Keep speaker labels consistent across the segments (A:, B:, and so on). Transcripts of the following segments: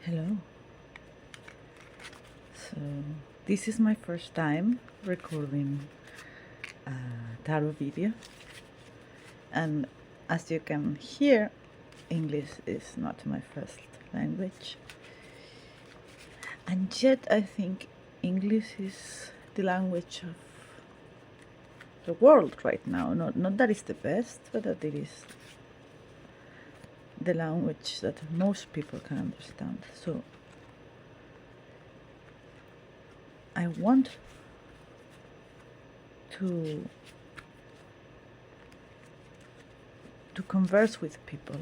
A: Hello. So, this is my first time recording a tarot video, and as you can hear, English is not my first language, and yet I think English is the language of the world right now. Not that it's the best, but that it is the language that most people can understand. So I want to converse with people.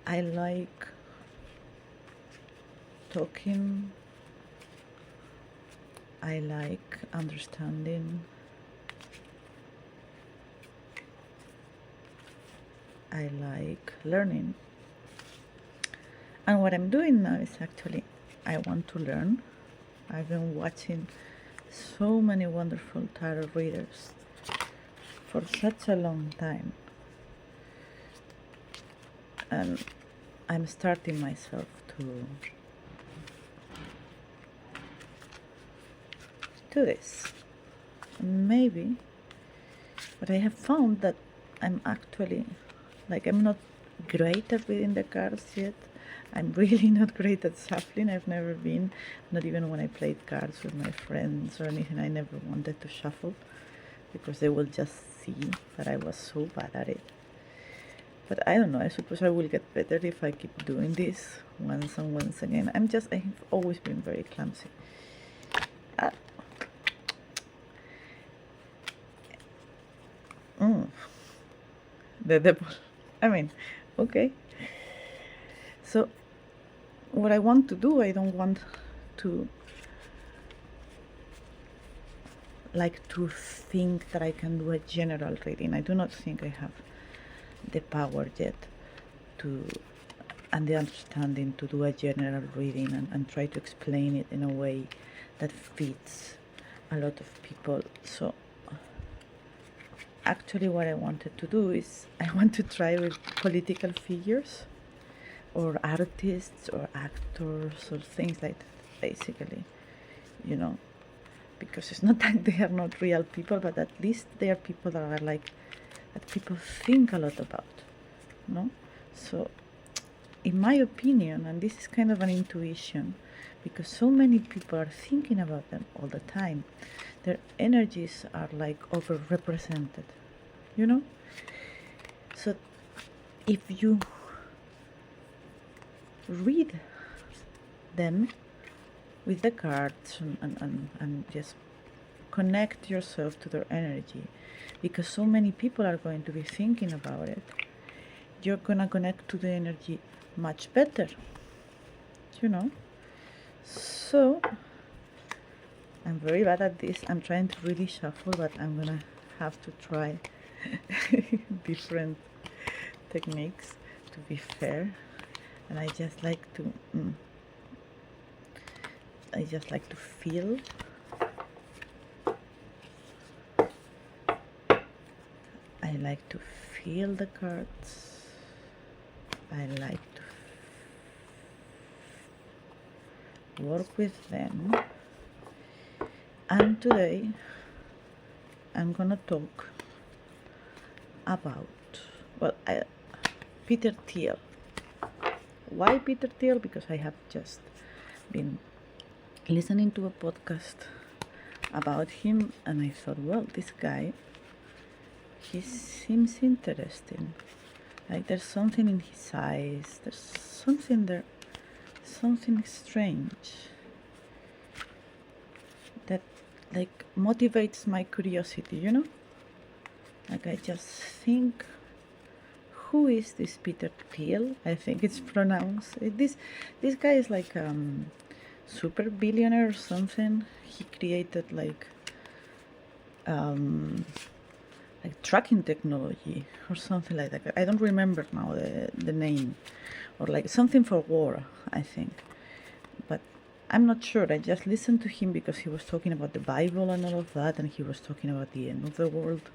A: I like talking. I like understanding. I like learning. And what I'm doing now is actually, I want to learn. I've been watching so many wonderful tarot readers for such a long time. And I'm starting myself to do this. Maybe, but I have found that I'm actually, I'm not great at reading the cards yet. I'm really not great at shuffling. I've never been, not even when I played cards with my friends or anything. I never wanted to shuffle because they will just see that I was so bad at it. But I don't know, I suppose I will get better if I keep doing this once and once again. I've always been very clumsy. The devil. Okay. So, what I want to do, I don't want to to think that I can do a general reading. I do not think I have the power yet and the understanding to do a general reading and try to explain it in a way that fits a lot of people. So actually what I wanted to do is I want to try with political figures or artists or actors or things like that, basically, because it's not that they are not real people, but at least they are people that are that people think a lot about, So in my opinion, and this is kind of an intuition, because so many people are thinking about them all the time, their energies are overrepresented, So if you read them with the cards and just connect yourself to their energy, because so many people are going to be thinking about it, you're gonna connect to the energy much better, So I'm very bad at this. I'm trying to really shuffle, but I'm gonna have to try different techniques to be fair. And I just like to feel. I like to feel the cards. I like to work with them. And today I'm gonna talk about Peter Thiel. Why Peter Thiel? Because I have just been listening to a podcast about him, and I thought, well, this guy, he seems interesting. There's something in his eyes, there's something there, something strange that motivates my curiosity, I just think, who is this Peter Thiel? I think it's pronounced. This guy is super billionaire or something. He created tracking technology or something like that. I don't remember now the name, or something for war, I think. But I'm not sure. I just listened to him because he was talking about the Bible and all of that, and he was talking about the end of the world,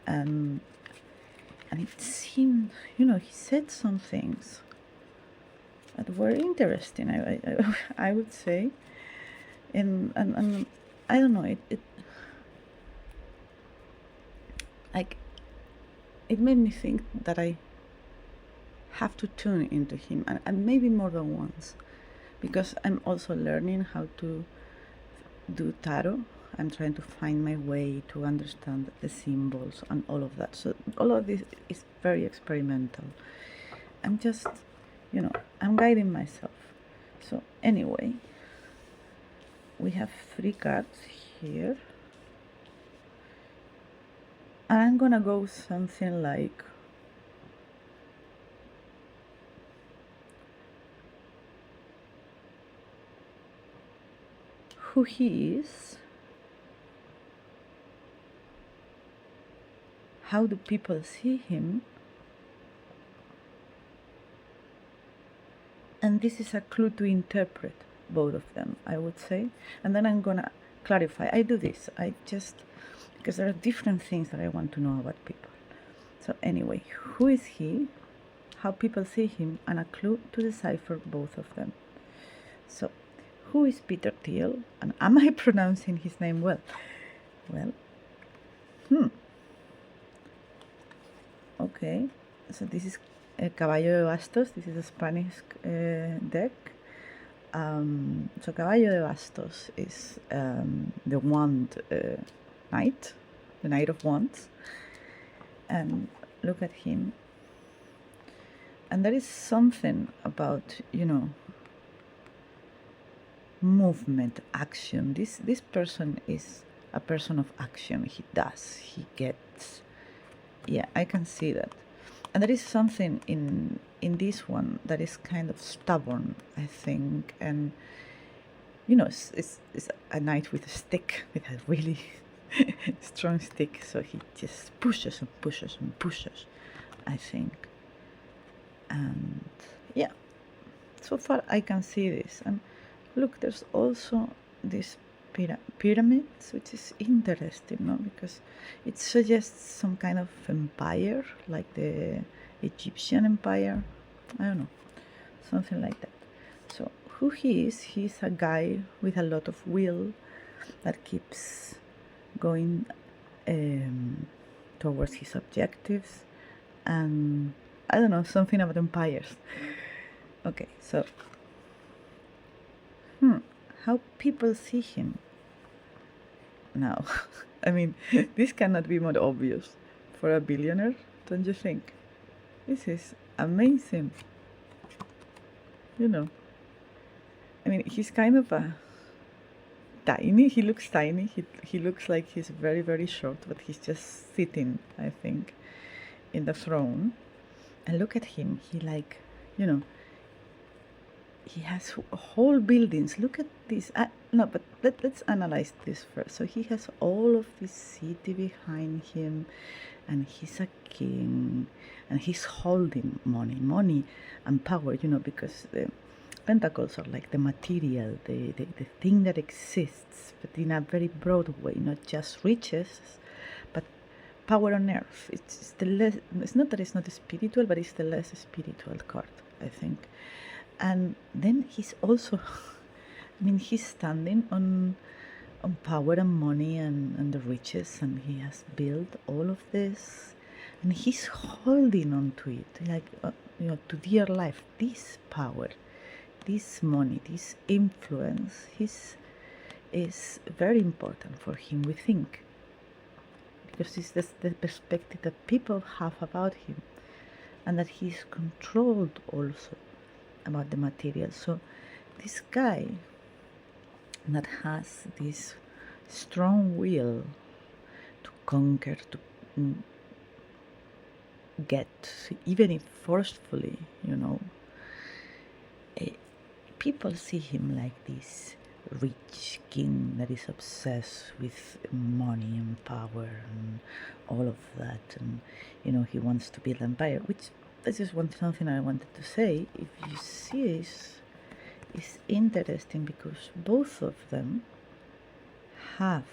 A: and it seemed, he said some things that were interesting, I would say. And I don't know, like, it made me think that I have to tune into him, and maybe more than once, because I'm also learning how to do tarot. I'm trying to find my way to understand the symbols and all of that. So all of this is very experimental. I'm just, I'm guiding myself. So anyway, we have 3 cards here. And I'm gonna go something like who he is, how do people see him, and this is a clue to interpret both of them, I would say. And then I'm gonna clarify. I do this, because there are different things that I want to know about people. So anyway, who is he, how people see him, and a clue to decipher both of them. So, who is Peter Thiel, and am I pronouncing his name well? Well, okay, so this is Caballo de Bastos. This is a Spanish deck. So Caballo de Bastos is the wand knight, the Knight of Wands. And look at him. And there is something about, movement, action. This person is a person of action. He gets. Yeah, I can see that. And there is something in this one that is kind of stubborn, I think. And, it's a knight with a stick, with a really strong stick. So he just pushes and pushes and pushes, I think. And, yeah, so far I can see this. And look, there's also this pyramids, which is interesting, no? Because it suggests some kind of empire, like the Egyptian empire. I don't know, something like that. So who he's a guy with a lot of will that keeps going towards his objectives, and I don't know, something about empires. Okay, so how people see him now. I mean, this cannot be more obvious for a billionaire, don't you think? This is amazing. I mean, he's kind of tiny. He looks tiny. He looks like he's very, very short, but he's just sitting, I think, in the throne. And look at him. He has whole buildings. Look at this. No, but let's analyze this first. So he has all of this city behind him, and he's a king, and he's holding money and power, because the pentacles are like the material, the thing that exists, but in a very broad way, not just riches, but power on earth. It's not that it's not spiritual, but it's the less spiritual card, I think. And then he's also, he's standing on power and money and the riches, and he has built all of this, and he's holding on to it, like, to dear life. This power, this money, this influence, is very important for him, we think, because it's the perspective that people have about him, and that he's controlled also about the material. So this guy that has this strong will to conquer, to get, even if forcefully, people see him like this rich king that is obsessed with money and power and all of that, and he wants to build an empire, which this is something I wanted to say. If you see this, it's interesting because both of them have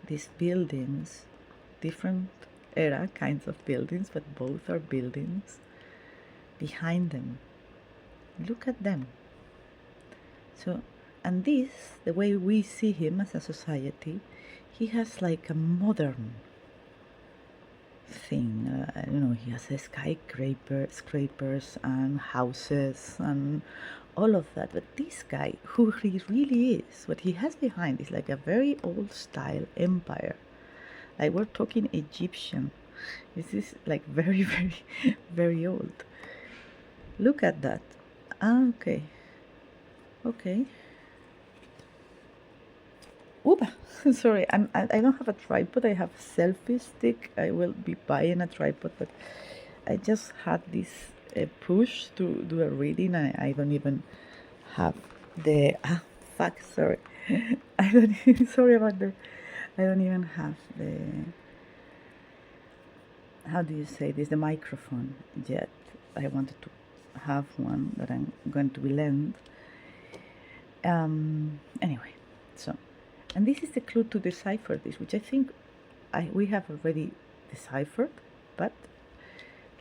A: these buildings, different kinds of buildings, but both are buildings behind them. Look at them. So, and this, the way we see him as a society, he has like a modern thing. He has a skyscrapers and houses and all of that. But this guy, who he really is, what he has behind is like a very old style empire. Like we're talking Egyptian. This is like very, very, very old. Look at that. Ah, okay. Okay. Oops, sorry, I don't have a tripod. I have a selfie stick. I will be buying a tripod, but I just had this push to do a reading, and I don't even have the fuck. Sorry, I don't. Sorry about the. I don't even have the. How do you say this? The microphone yet. I wanted to have one that I'm going to lend. Anyway, so. And this is the clue to decipher this, which I think we have already deciphered, but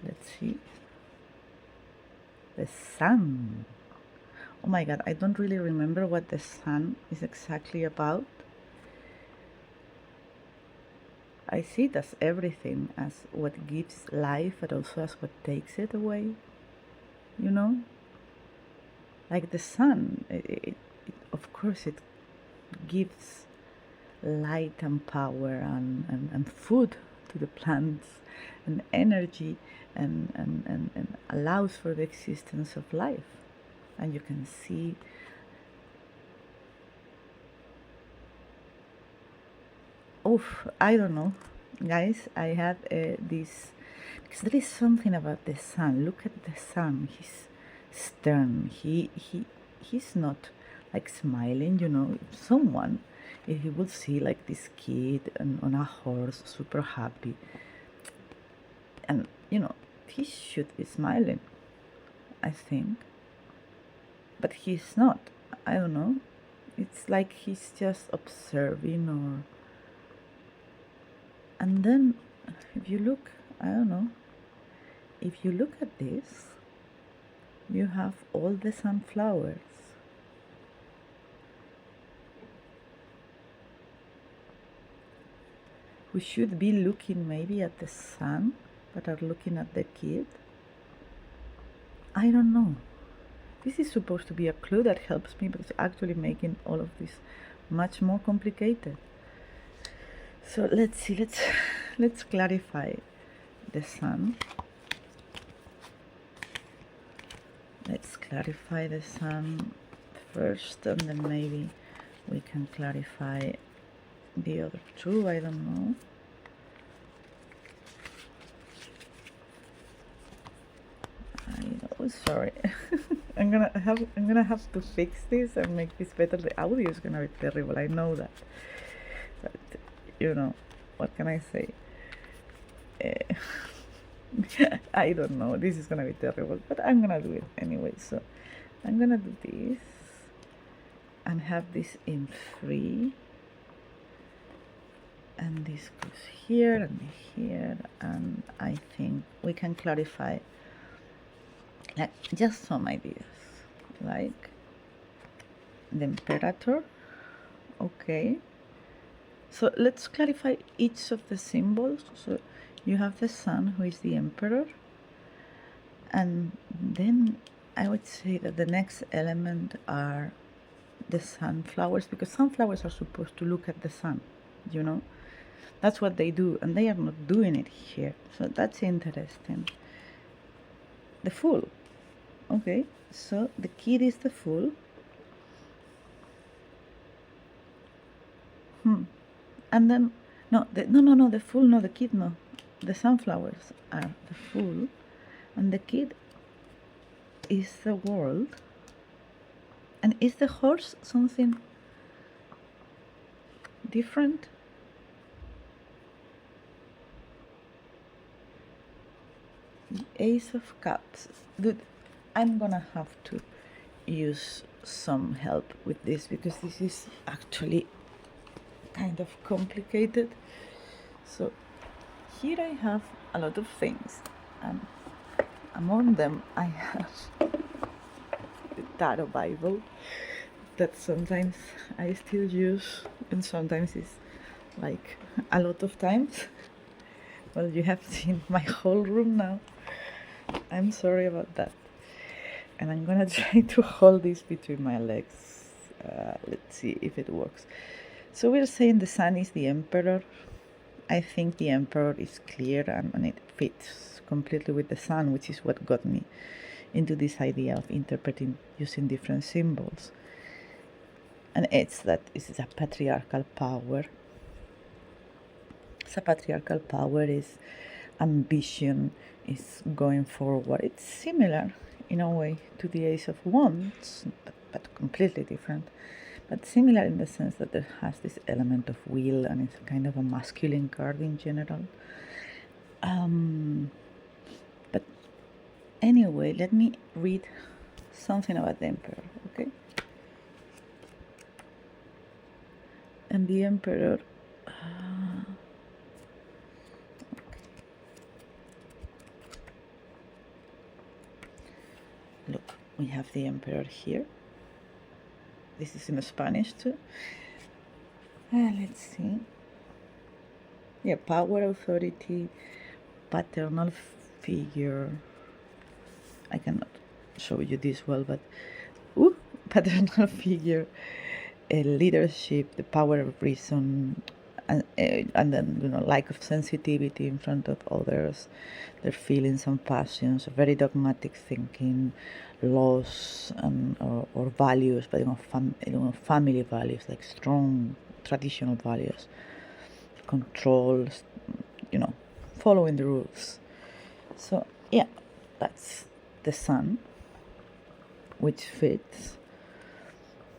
A: let's see. The sun. Oh my god, I don't really remember what the sun is exactly about. I see it as everything, as what gives life, but also as what takes it away. Like the sun, of course it gives light and power and food to the plants and energy and allows for the existence of life. And you can see I don't know, guys. I have this, because there is something about the sun. Look at the sun. He's stern. He's not like smiling. Someone, if he would see like this kid on a horse, super happy, and he should be smiling, I think, but he's not. I don't know. It's like he's just observing, and then if you look, I don't know, if you look at this, you have all the sunflowers. We should be looking maybe at the sun, but are looking at the kid. I don't know. This is supposed to be a clue that helps me, but it's actually making all of this much more complicated. So let's see. Let's clarify the sun. Let's clarify the sun first, and then maybe we can clarify the other two. I don't know. Sorry. I'm gonna have to fix this and make this better. The audio is gonna be terrible, I know that, but what can I say? I don't know, this is gonna be terrible, but I'm gonna do it anyway. So I'm gonna do this and have this in 3, and this goes here and here, and I think we can clarify like just some ideas, like the imperator. Okay, so let's clarify each of the symbols. So you have the sun, who is the emperor, and then I would say that the next element are the sunflowers, because sunflowers are supposed to look at the sun, that's what they do, and they are not doing it here, so that's interesting. The fool. Okay, so the kid is the fool. And then the fool, no, the kid, no. The sunflowers are the fool, and the kid is the world. And is the horse something different? The Ace of Cups. Dude, I'm gonna have to use some help with this, because this is actually kind of complicated. So here I have a lot of things, and among them I have tarot Bible that sometimes I still use, and sometimes it's like a lot of times. Well, you have seen my whole room now. I'm sorry about that. And I'm gonna try to hold this between my legs. Let's see if it works. So we're saying the sun is the emperor. I think the emperor is clear, and it fits completely with the sun, which is what got me into this idea of interpreting using different symbols. And it's that this is a patriarchal power. So patriarchal power is ambition, is going forward. It's similar in a way to the Ace of Wands, but completely different. But similar in the sense that it has this element of will, and it's kind of a masculine card in general. But anyway, let me read something about the Emperor, okay? And the Emperor... Look, we have the Emperor here. This is in Spanish too. Let's see. Yeah, power, authority, paternal figure. I cannot show you this well, but paternal figure, leadership, the power of reason, and then lack of sensitivity in front of others, their feelings and passions, very dogmatic thinking, laws and or values, but family values, like strong traditional values, control, following the rules. So yeah, that's the sun, which fits.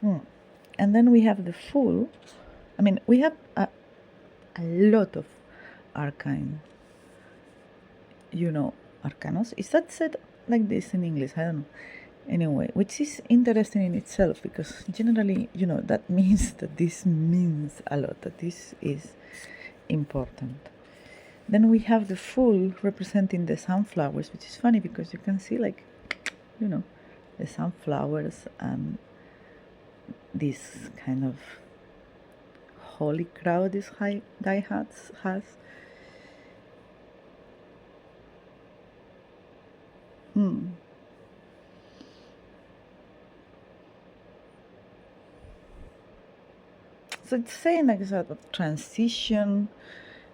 A: And then we have the Fool. I mean, we have a lot of arcane, arcanos. Is that said like this in English? I don't know. Anyway, which is interesting in itself, because generally, that means that this means a lot, that this is important. Then we have the Fool representing the sunflowers, which is funny because you can see, like, the sunflowers and this kind of holy crowd this guy has. So it's saying like sort of transition,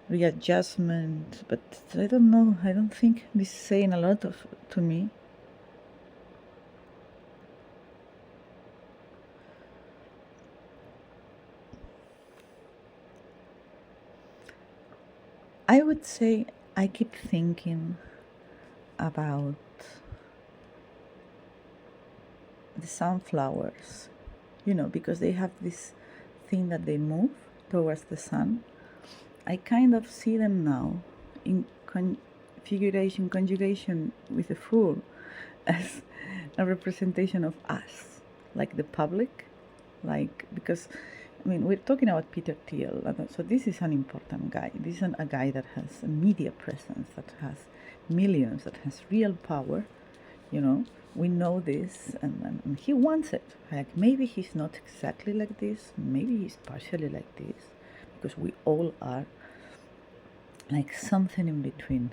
A: readjustment, but I don't know. I don't think this is saying a lot to me. I would say I keep thinking about the sunflowers, because they have this thing that they move towards the sun. I kind of see them now in conjugation with the Fool as a representation of us, like the public, because we're talking about Peter Thiel, so this is an important guy. This is a guy that has a media presence, that has millions, that has real power, We know this, and he wants it. Like, maybe he's not exactly like this, maybe he's partially like this, because we all are like something in between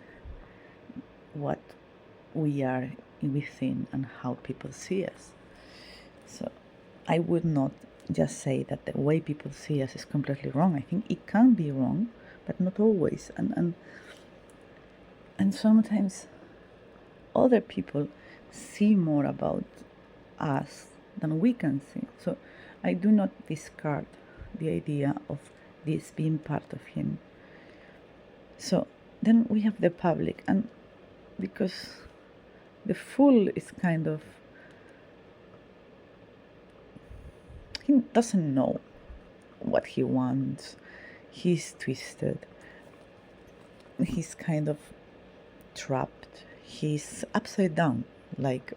A: what we are within and how people see us. So I would not just say that the way people see us is completely wrong. I think it can be wrong, but not always. And sometimes other people see more about us than we can see. So I do not discard the idea of this being part of him. So then we have the public, and because the Fool is kind of, he doesn't know what he wants. He's twisted. He's kind of trapped. He's upside down. Like,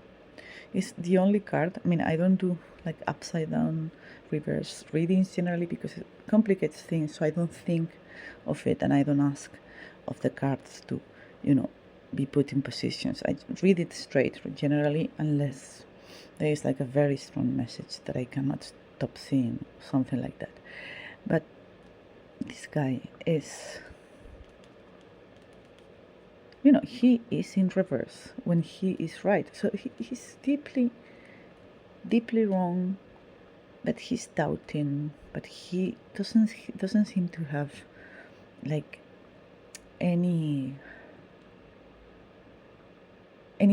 A: it's the only card. I don't do like upside down reverse readings generally because it complicates things. So I don't think of it, and I don't ask of the cards to, be put in positions. I read it straight generally, unless there is like a very strong message that I cannot stop seeing, something like that. But this guy is, he is in reverse when he is right. So he's deeply, deeply wrong, but he's doubting, but he doesn't seem to have like any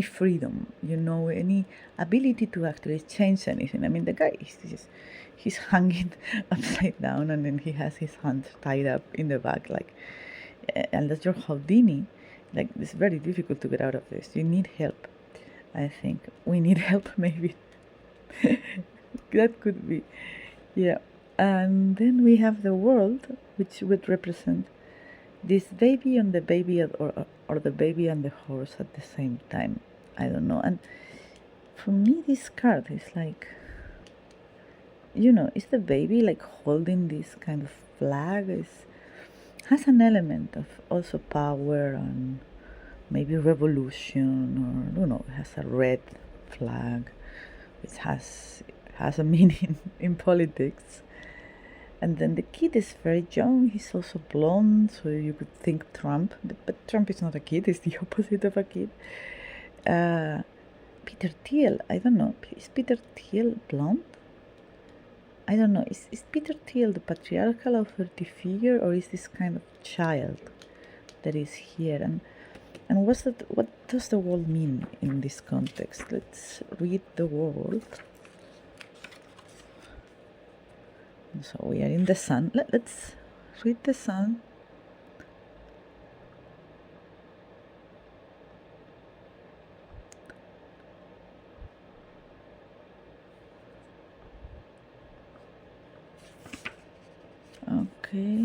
A: freedom, any ability to actually change anything. I mean, the guy he's hanging upside down, and then he has his hands tied up in the back, like, unless you're Houdini, like, it's very difficult to get out of this. You need help. I think we need help, maybe. That could be, yeah. And then we have the world, which would represent this baby and the baby, or the baby and the horse at the same time. I don't know. And for me, this card is like, is the baby like holding this kind of flag? Has an element of also power and maybe revolution, or it has a red flag, which has a meaning in politics. And then the kid is very young. He's also blonde, so you could think Trump, but Trump is not a kid. It's the opposite of a kid. Peter Thiel, I don't know. Is Peter Thiel blonde? I don't know. Is Peter Thiel the patriarchal authority figure, or is this kind of child that is here? And what does the world mean in this context? Let's read the world. So we are in the sun. Let's read the sun. Okay.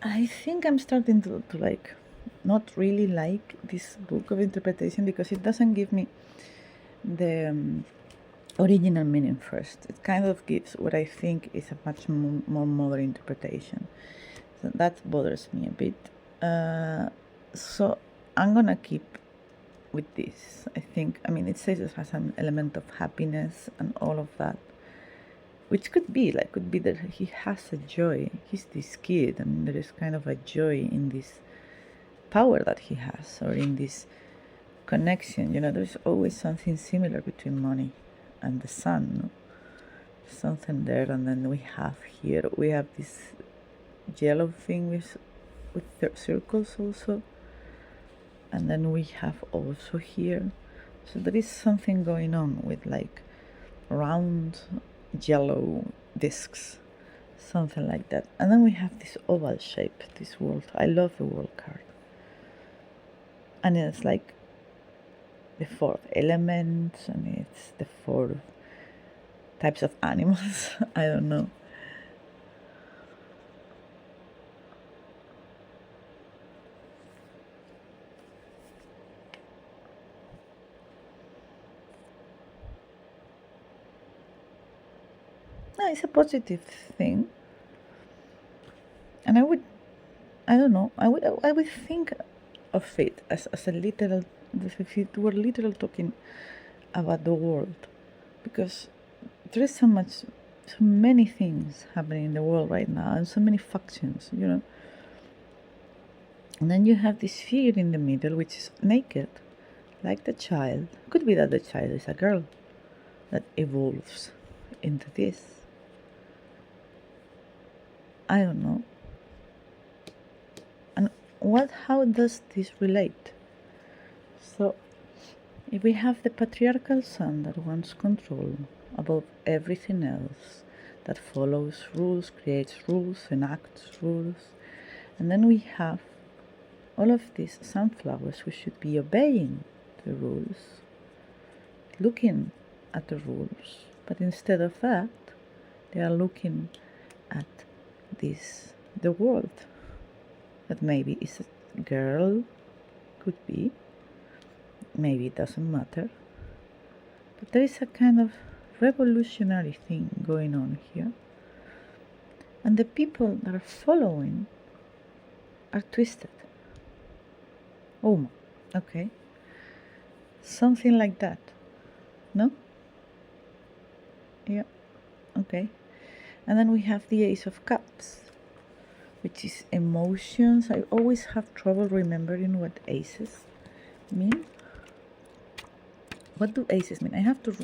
A: I think I'm starting to like not really like this book of interpretation, because it doesn't give me the original meaning first. It kind of gives what I think is a much more modern interpretation. So that bothers me a bit. So I'm gonna keep with this. I mean, it says it has an element of happiness and all of that, which could be that he has a joy. He's this kid, and there is kind of a joy in this power that he has, or in this connection. There's always something similar between money and the sun, no? Something there. And then we have this yellow thing with circles also, and then we have also here, so there is something going on with like round yellow discs, something like that. And then we have this oval shape, this world. I love the world card, and it's like the fourth element, and it's the four types of animals. I don't know. No, it's a positive thing, and I would think of it as a literal, as if it were literal talking about the world, because there is so many things happening in the world right now, and so many factions, And then you have this figure in the middle, which is naked, like the child. Could be that the child is a girl that evolves into this. I don't know. And how does this relate? So, if we have the patriarchal son that wants control above everything else, that follows rules, creates rules, enacts rules, and then we have all of these sunflowers who should be obeying the rules, looking at the rules, but instead of that, they are looking at the world, that maybe is a girl, could be, maybe it doesn't matter, but there is a kind of revolutionary thing going on here, and the people that are following are twisted. Oh, okay, something like that. No? Yeah, okay. And then we have the Ace of Cups, which is emotions. I always have trouble remembering what aces mean. What do aces mean? I have to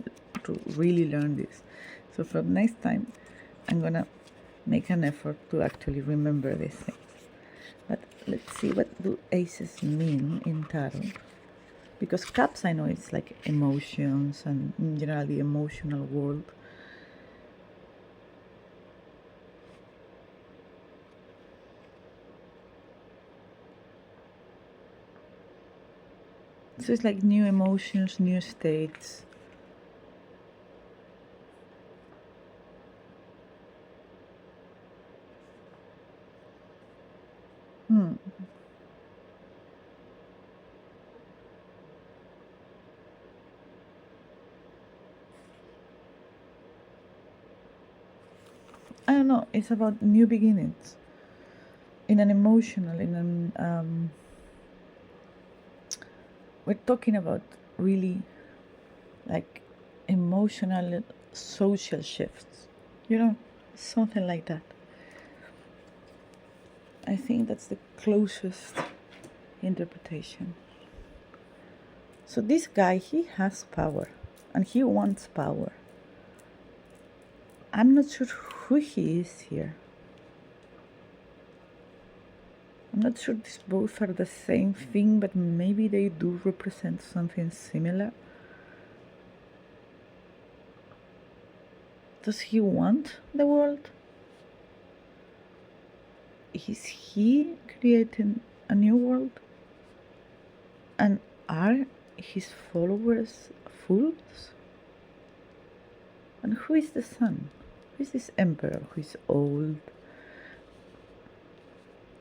A: really learn this. So for next time, I'm gonna make an effort to actually remember these things. But let's see, what do aces mean in tarot? Because cups, I know it's like emotions and in general the emotional world. So it's like new emotions, new states. I don't know, it's about new beginnings. In an emotional, we're talking about really like emotional social shifts, something like that. I think that's the closest interpretation. So this guy, he has power and he wants power. I'm not sure who he is here. I'm not sure these both are the same thing, but maybe they do represent something similar. Does he want the world? Is he creating a new world? And are his followers fools? And who is the sun? Who is this emperor who is old?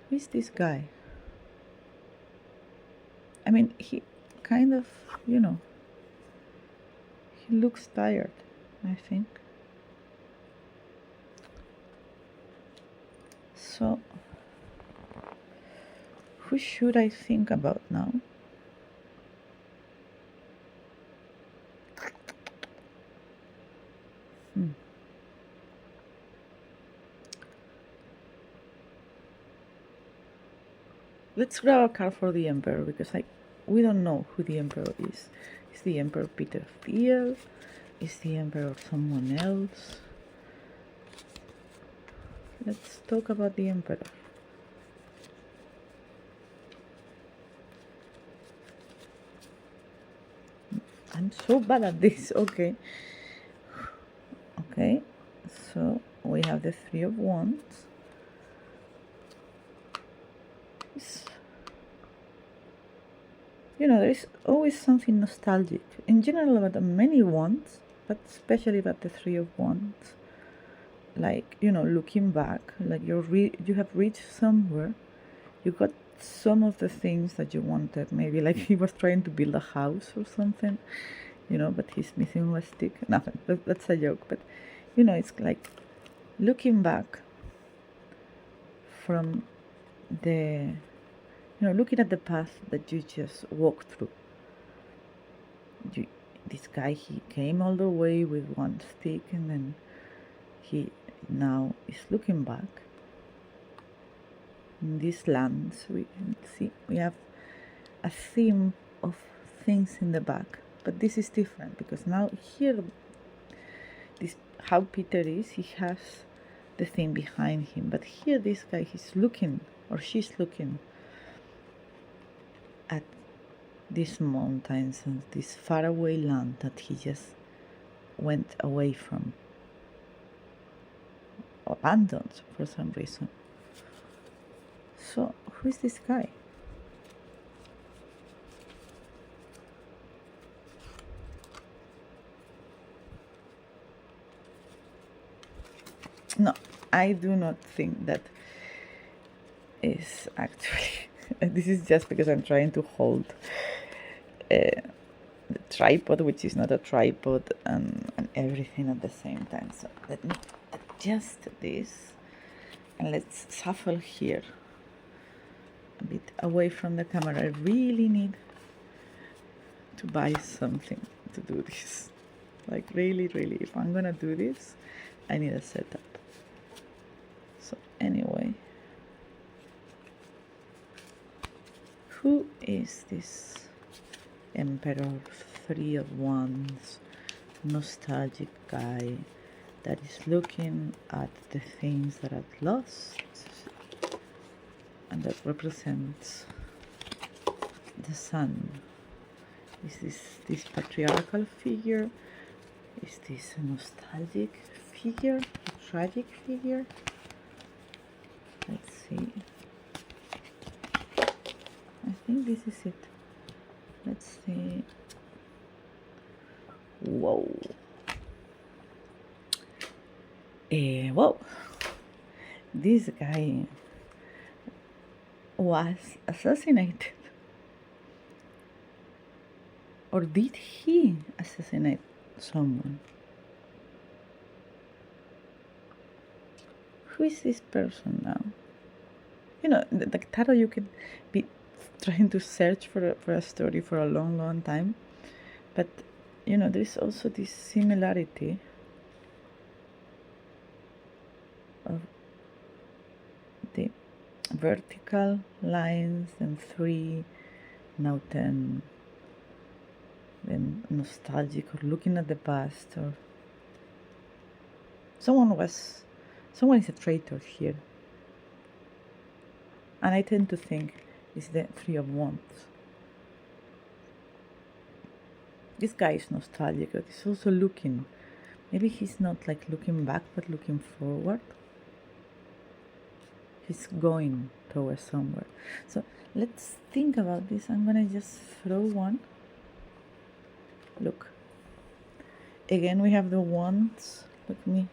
A: Who is this guy? I mean, he kind of, he looks tired, I think. So, who should I think about now? Let's grab a card for the Emperor, because we don't know who the Emperor is. Is the Emperor Peter Thiel? Is the Emperor someone else? Let's talk about the Emperor. I'm so bad at this. Okay. Okay, so we have the Three of Wands. There is always something nostalgic in general about the many wands, but especially about the Three of Wands. Like, looking back, like you have reached somewhere, you got some of the things that you wanted. Maybe like he was trying to build a house or something, but he's missing a stick. Nothing. That's a joke, but it's like looking back from the, looking at the path that you just walked through. This guy, he came all the way with one stick, and then he now is looking back. In these lands, we can see we have a theme of things in the back, but this is different because now here, this how Peter is, he has the thing behind him, but here this guy, he's looking, or she's looking at these mountains and this faraway land that he just went away from, abandoned for some reason. So who is this guy? No, I do not think that is actually this is just because I'm trying to hold the tripod, which is not a tripod, and everything at the same time. So let me adjust this, and let's shuffle here a bit away from the camera. I really need to buy something to do this. Like really, really, if I'm gonna do this, I need a setup. So anyway, who is this Emperor, 3 of Wands, nostalgic guy that is looking at the things that I've lost, and that represents the sun? Is this patriarchal figure? Is this a nostalgic figure? A tragic figure? Let's see. I think this is it. Let's see. Whoa. Whoa. This guy was assassinated. Or did he assassinate someone? Who is this person now? You know, the tarot, you can be trying to search for a story for a long, long time. But, you know, there's also this similarity of the vertical lines, and 3, now 10. Then nostalgic, or looking at the past, or someone is a traitor here. And I tend to think it's the 3 of Wands. This guy is nostalgic, but he's also looking. Maybe he's not like looking back, but looking forward. He's going towards somewhere. So let's think about this. I'm gonna just throw one. Look. Again, we have the Wands. Look at me.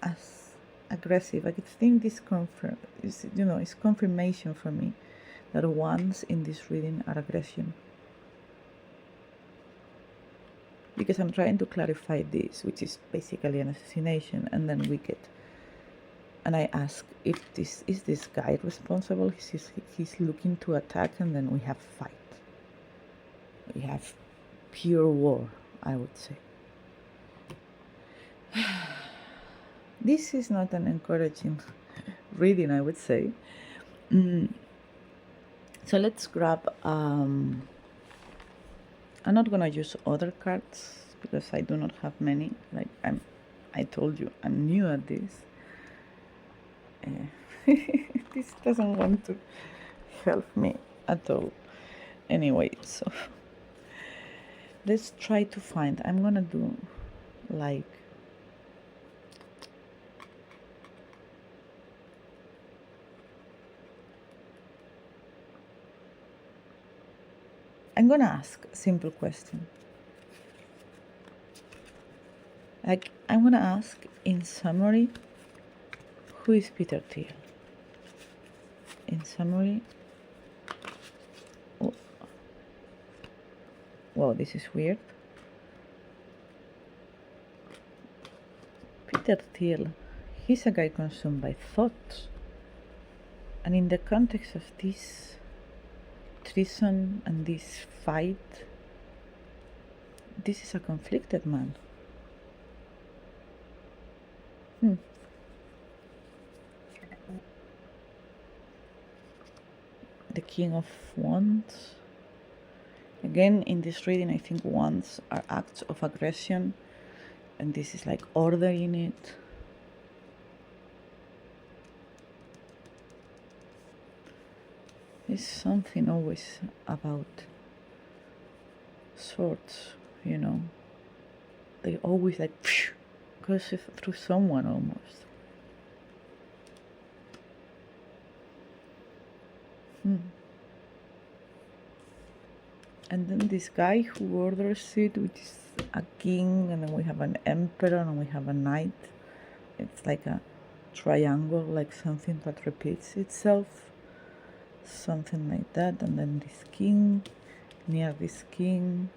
A: As aggressive. I think this is confirmation for me that Wands in this reading are aggression. Because I'm trying to clarify this, which is basically an assassination, and then wicked. And I ask if this guy responsible? He's looking to attack, and then we have fight. We have pure war, I would say. This is not an encouraging reading, I would say. So let's grab, I'm not gonna use other cards because I do not have many. Like I told you, I'm new at this. This doesn't want to help me at all. Anyway, so let's try to find. I'm gonna do like I'm gonna ask a simple question. Like, I'm gonna ask in summary, who is Peter Thiel? In summary, oh, wow, this is weird. Peter Thiel, he's a guy consumed by thoughts. And in the context of this treason and this fight, this is a conflicted man. The King of Wands. Again, in this reading, I think wands are acts of aggression, and this is like order in it. There's something always about swords, you know. They always like goes through someone almost. And then this guy who orders it, which is a king, and then we have an emperor, and we have a knight. It's like a triangle, like something that repeats itself. Something like that. And then this king, near this king,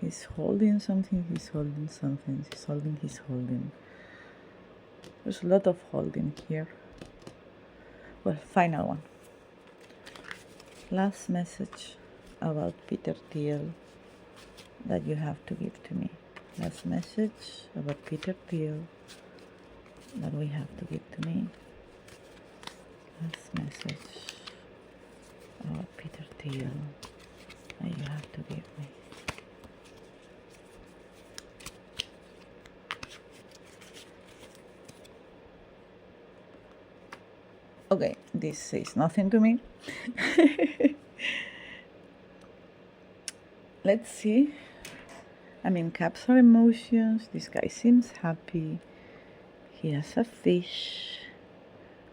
A: he's holding something, he's holding something, he's holding, he's holding. There's a lot of holding here. Well, final one. Last message about Peter Thiel that you have to give to me. Last message about Peter Thiel that we have to give to me. Last message about Peter Thiel that you have to give me. Okay, this says nothing to me. Let's see. I mean, caps are emotions. This guy seems happy. He has a fish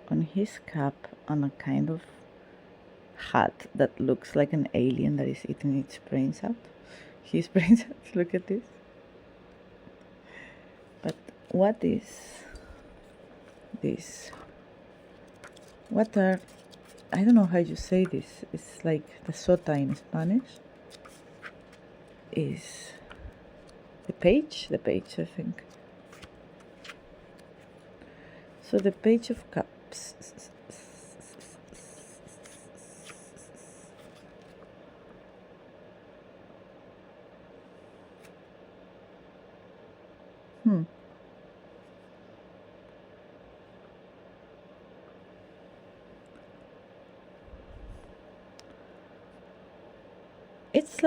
A: on his cap on a kind of hat that looks like an alien that is eating its brains out. His brains out. Look at this. But what is this? What are, I don't know how you say this. It's like the sota in Spanish. Is the page, I think. So the page of cups. It's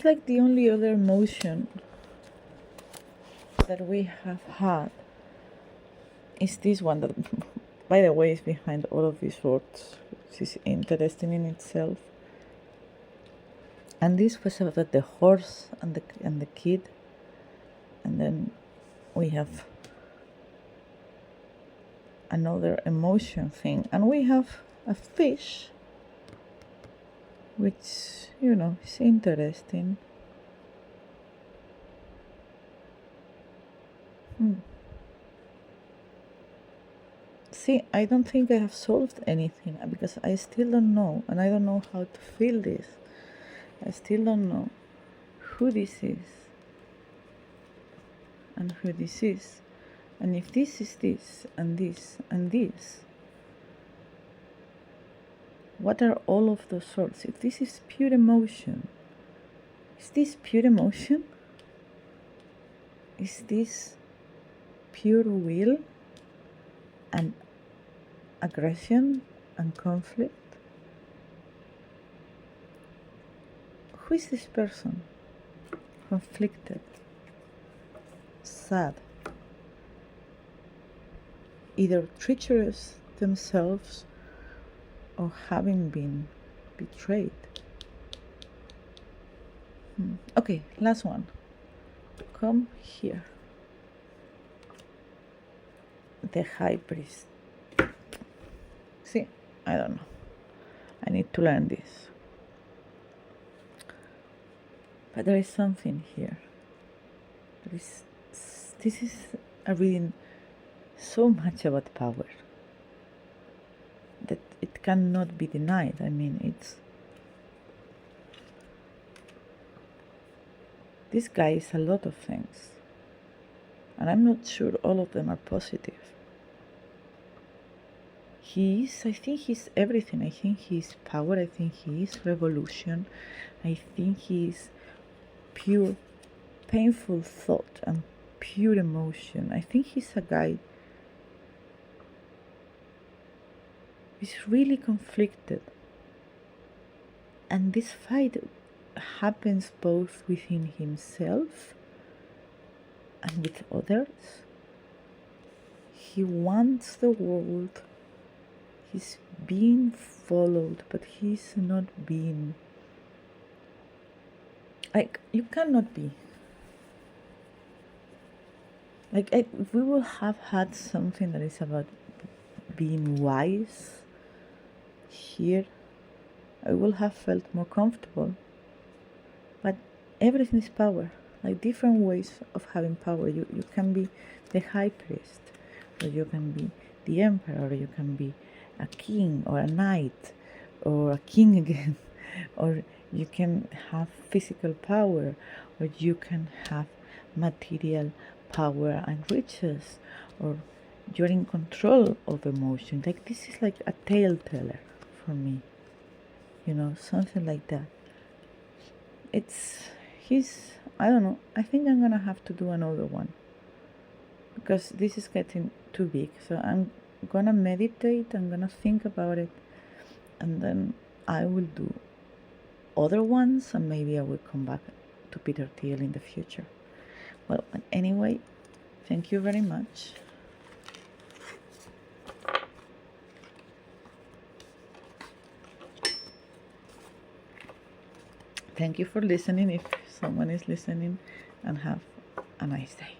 A: like the only other emotion that we have had is this one that, by the way, is behind all of these words, which is interesting in itself. And this was about the horse and the kid, and then we have another emotion thing, and we have a fish, which, you know, is interesting. See, I don't think I have solved anything because I still don't know, and I don't know how to feel this. I still don't know who this is and who this is, and if this is this and this and this, what are all of those sorts? If this is pure emotion, is this pure emotion? Is this pure will and aggression and conflict? Who is this person? Conflicted, sad, either treacherous themselves or having been betrayed. Okay, last one. Come here. The high priest. See, I don't know. I need to learn this. But there is something here. This is a reading so much about power that it cannot be denied. I mean, this guy is a lot of things, and I'm not sure all of them are positive. I think he's everything. I think he's power. I think he is revolution. I think he is pure, painful thought and pure emotion. I think he's a guy who's really conflicted. And this fight happens both within himself and with others. He wants the world. He's being followed, but he's not being. Like, you cannot be. Like, if we will have had something that is about being wise here, I will have felt more comfortable. But everything is power. Like, different ways of having power. You can be the high priest, or you can be the emperor, or you can be a king or a knight or a king again, or You can have physical power, or you can have material power and riches, or you're in control of emotion. Like this is like a tale teller for me, something like that. He's, I don't know, I think I'm gonna have to do another one because this is getting too big. So I'm gonna meditate, I'm gonna think about it, and then I will do other ones, and maybe I will come back to Peter Thiel in the future. Well, anyway, thank you very much. Thank you for listening, if someone is listening, and have a nice day.